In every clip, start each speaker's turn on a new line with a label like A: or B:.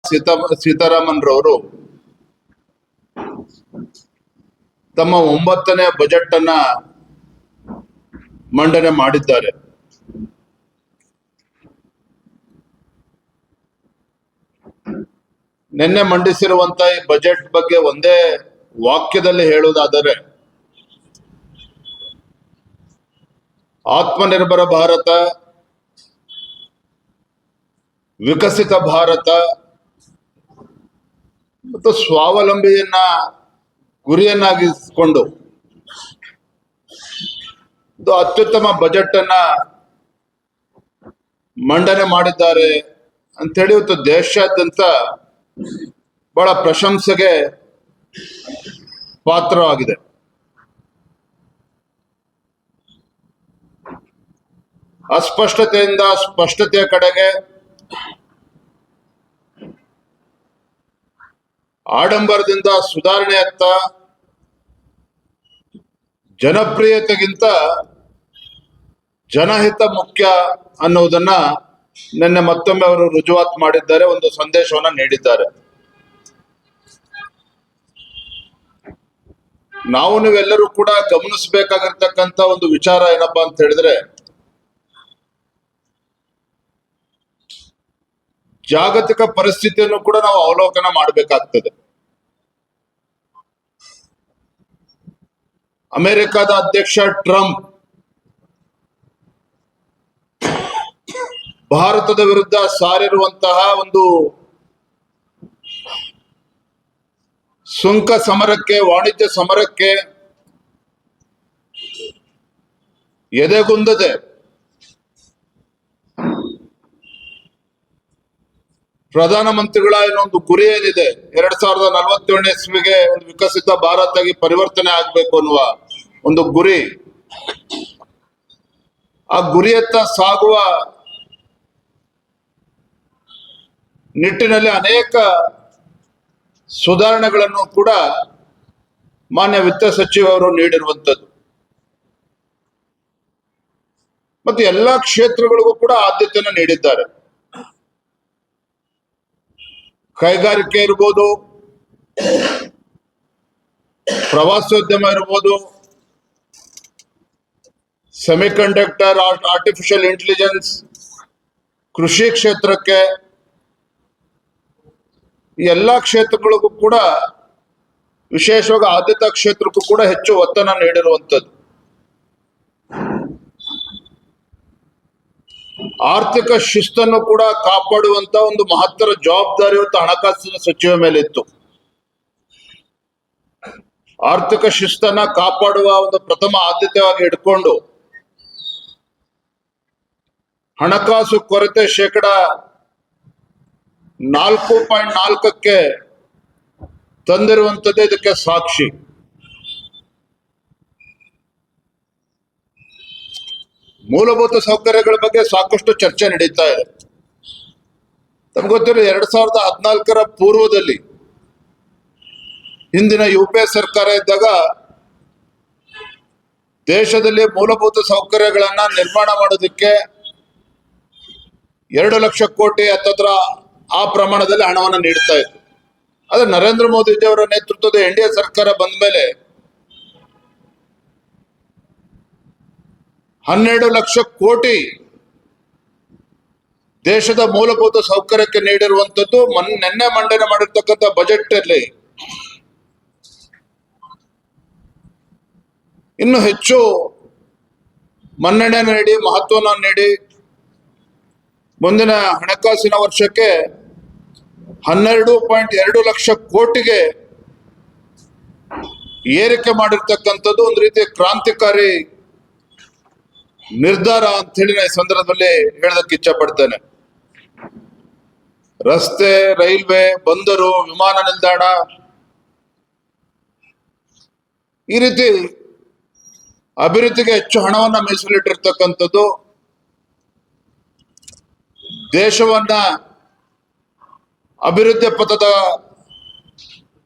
A: ಸೀತಾರಾಮನ್ ರವರು ತಮ್ಮ 9ನೇ ಬಜೆಟ್ ಅನ್ನ ಮಂಡನೆ ಮಾಡಿದ್ದಾರೆ. ನಿನ್ನೆ ಮಂಡಿಸಿರುವಂತಹ ಈ ಬಜೆಟ್ ಬಗ್ಗೆ ಒಂದೇ ವಾಕ್ಯದಲ್ಲಿ ಹೇಳುವುದಾದರೆ ಆತ್ಮನಿರ್ಭರ ಭಾರತ, ವಿಕಸಿತ ಭಾರತ ಮತ್ತು ಸ್ವಾವಲಂಬಿಯನ್ನ ಗುರಿಯನ್ನಾಗಿಸಿಕೊಂಡು ಅತ್ಯುತ್ತಮ ಬಜೆಟ್ ಅನ್ನ ಮಂಡನೆ ಮಾಡಿದ್ದಾರೆ ಅಂತೇಳಿ ಇವತ್ತು ದೇಶಾದ್ಯಂತ ಬಹಳ ಪ್ರಶಂಸೆಗೆ ಪಾತ್ರವಾಗಿದೆ. ಅಸ್ಪಷ್ಟತೆಯಿಂದ ಸ್ಪಷ್ಟತೆಯ ಕಡೆಗೆ, ಆಡಂಬರದಿಂದ ಸುಧಾರಣೆಯತ್ತ, ಜನಪ್ರಿಯತೆಗಿಂತ ಜನಹಿತ ಮುಖ್ಯ ಅನ್ನೋದನ್ನ ನಿನ್ನೆ ಮತ್ತೊಮ್ಮೆ ಅವರು ರುಜುವಾತು ಮಾಡಿದ್ದಾರೆ, ಒಂದು ಸಂದೇಶವನ್ನ ನೀಡಿದ್ದಾರೆ. ನಾವು ನೀವೆಲ್ಲರೂ ಕೂಡ ಗಮನಿಸಬೇಕಾಗಿರ್ತಕ್ಕಂಥ ಒಂದು ವಿಚಾರ ಏನಪ್ಪಾ ಅಂತ ಹೇಳಿದ್ರೆ, ಜಾಗತಿಕ ಪರಿಸ್ಥಿತಿಯನ್ನು ಕೂಡ ನಾವು ಅವಲೋಕನ ಮಾಡಬೇಕಾಗ್ತದೆ. ಅಮೆರಿಕದ ಅಧ್ಯಕ್ಷ ಟ್ರಂಪ್ ಭಾರತದ ವಿರುದ್ಧ ಸಾರಿರುವಂತಹ ಒಂದು ಸುಂಕ ಸಮರಕ್ಕೆ, ವಾಣಿಜ್ಯ ಸಮರಕ್ಕೆ ಎದೆಗುಂದದೆ ಪ್ರಧಾನಮಂತ್ರಿಗಳ ಏನೊಂದು ಗುರಿ ಏನಿದೆ, 2047ನೇ ಇಸ್ವಿಗೆ ಒಂದು ವಿಕಸಿತ ಭಾರತ ಆಗಿ ಪರಿವರ್ತನೆ ಆಗ್ಬೇಕು ಅನ್ನುವ ಒಂದು ಗುರಿ, ಆ ಗುರಿಯತ್ತ ಸಾಗುವ ನಿಟ್ಟಿನಲ್ಲಿ ಅನೇಕ ಸುಧಾರಣೆಗಳನ್ನು ಕೂಡ ಮಾನ್ಯ ವಿತ್ತ ಸಚಿವರು ನೀಡಿರುವಂಥದ್ದು ಮತ್ತು ಎಲ್ಲಾ ಕ್ಷೇತ್ರಗಳಿಗೂ ಕೂಡ ಆದ್ಯತೆಯನ್ನು ನೀಡಿದ್ದಾರೆ. ಕೈಗಾರಿಕೆ ಇರ್ಬೋದು, ಪ್ರವಾಸೋದ್ಯಮ ಇರ್ಬೋದು, ಸೆಮಿಕಂಡಕ್ಟರ್, ಆರ್ಟಿಫಿಷಿಯಲ್ ಇಂಟೆಲಿಜೆನ್ಸ್, ಕೃಷಿ ಕ್ಷೇತ್ರಕ್ಕೆ, ಈ ಎಲ್ಲಾ ಕ್ಷೇತ್ರಗಳಿಗೂ ಕೂಡ, ವಿಶೇಷವಾಗಿ ಆದ್ಯತಾ ಕ್ಷೇತ್ರಕ್ಕೂ ಕೂಡ ಹೆಚ್ಚು ಒತ್ತನ್ನು ನೀಡಿರುವಂಥದ್ದು. ಆರ್ಥಿಕ ಶಿಸ್ತನ್ನು ಕೂಡ ಕಾಪಾಡುವಂತ ಒಂದು ಮಹತ್ತರ ಜವಾಬ್ದಾರಿ ಇವತ್ತು ಹಣಕಾಸಿನ ಸಚಿವ ಮೇಲೆ ಇತ್ತು. ಆರ್ಥಿಕ ಶಿಸ್ತನ್ನ ಕಾಪಾಡುವ ಒಂದು ಪ್ರಥಮ ಆದ್ಯತೆಯಾಗಿ ಇಟ್ಕೊಂಡು ಹಣಕಾಸು ಕೊರತೆ 4.4% ತಂದಿರುವಂಥದ್ದೇ ಇದಕ್ಕೆ ಸಾಕ್ಷಿ. ಮೂಲಭೂತ ಸೌಕರ್ಯಗಳ ಬಗ್ಗೆ ಸಾಕಷ್ಟು ಚರ್ಚೆ ನಡೀತಾ ಇದೆ. ತಮ್ಗೆ ಗೊತ್ತಿರೋ 2014ರ ಪೂರ್ವದಲ್ಲಿ ಹಿಂದಿನ UPA ಸರ್ಕಾರ ಇದ್ದಾಗ ದೇಶದಲ್ಲಿ ಮೂಲಭೂತ ಸೌಕರ್ಯಗಳನ್ನ ನಿರ್ಮಾಣ ಮಾಡೋದಕ್ಕೆ 2 ಲಕ್ಷ ಕೋಟಿ ಹತ್ತತ್ರ ಆ ಪ್ರಮಾಣದಲ್ಲಿ ಹಣವನ್ನು ನೀಡ್ತಾ ಇತ್ತು. ಆದ್ರೆ ನರೇಂದ್ರ ಮೋದಿಜಿ ಅವರ ನೇತೃತ್ವದ NDA ಸರ್ಕಾರ ಬಂದ ಮೇಲೆ 12 ಲಕ್ಷ ಕೋಟಿ ದೇಶದ ಮೂಲಭೂತ ಸೌಕರ್ಯಕ್ಕೆ ನೀಡಿರುವಂತದ್ದು. ನಿನ್ನೆ ಮಂಡನೆ ಮಾಡಿರ್ತಕ್ಕಂಥ ಬಜೆಟ್ ಅಲ್ಲಿ ಇನ್ನು ಹೆಚ್ಚು ಮನ್ನಣೆ ನೀಡಿ, ಮಹತ್ವವನ್ನು ನೀಡಿ, ಮುಂದಿನ ಹಣಕಾಸಿನ ವರ್ಷಕ್ಕೆ 12.2 ಲಕ್ಷ ಕೋಟಿಗೆ ಏರಿಕೆ ಮಾಡಿರ್ತಕ್ಕಂಥದ್ದು ಒಂದು ರೀತಿಯ ಕ್ರಾಂತಿಕಾರಿ ನಿರ್ಧಾರ ಅಂತ ಹೇಳಿ ಈ ಸಂದರ್ಭದಲ್ಲಿ ಹೇಳೋದಕ್ಕೆ ಇಚ್ಛೆ ಪಡ್ತೇನೆ. ರಸ್ತೆ, ರೈಲ್ವೆ, ಬಂದರು, ವಿಮಾನ ನಿಲ್ದಾಣ, ಈ ರೀತಿ ಅಭಿವೃದ್ಧಿಗೆ ಹೆಚ್ಚು ಹಣವನ್ನ ಮೀಸಲಿಟ್ಟಿರ್ತಕ್ಕಂಥದ್ದು ದೇಶವನ್ನ ಅಭಿವೃದ್ಧಿ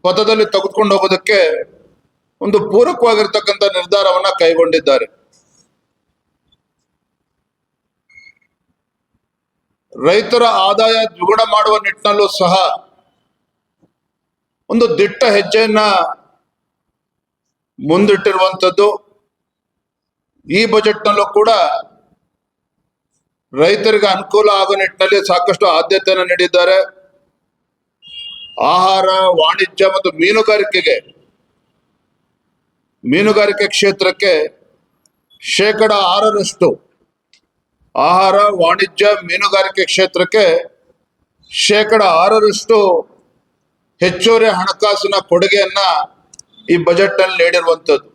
A: ಪಥದಲ್ಲಿ ತೆಗೆದುಕೊಂಡು ಹೋಗೋದಕ್ಕೆ ಒಂದು ಪೂರಕವಾಗಿರ್ತಕ್ಕಂಥ ನಿರ್ಧಾರವನ್ನ ಕೈಗೊಂಡಿದ್ದಾರೆ. ರೈತರ ಆದಾಯ ದ್ವಿಗುಣ ಮಾಡುವ ನಿಟ್ಟಿನಲ್ಲೂ ಸಹ ಒಂದು ದಿಟ್ಟ ಹೆಜ್ಜೆಯನ್ನ ಮುಂದಿಟ್ಟಿರುವಂಥದ್ದು. ಈ ಬಜೆಟ್ನಲ್ಲೂ ಕೂಡ ರೈತರಿಗೆ ಅನುಕೂಲ ಆಗೋ ನಿಟ್ಟಿನಲ್ಲಿ ಸಾಕಷ್ಟು ಆದ್ಯತೆಯನ್ನು ನೀಡಿದ್ದಾರೆ. ಆಹಾರ, ವಾಣಿಜ್ಯ ಮತ್ತು ಮೀನುಗಾರಿಕೆ ಕ್ಷೇತ್ರಕ್ಕೆ 6% ಆಹಾರ, ವಾಣಿಜ್ಯ, ಮೀನುಗಾರಿಕೆ ಕ್ಷೇತ್ರಕ್ಕೆ 6% ಹೆಚ್ಚುವರಿ ಹಣಕಾಸಿನ ಕೊಡುಗೆಯನ್ನ ಈ ಬಜೆಟ್ ನಲ್ಲಿ ನೀಡಿರುವಂತದ್ದು.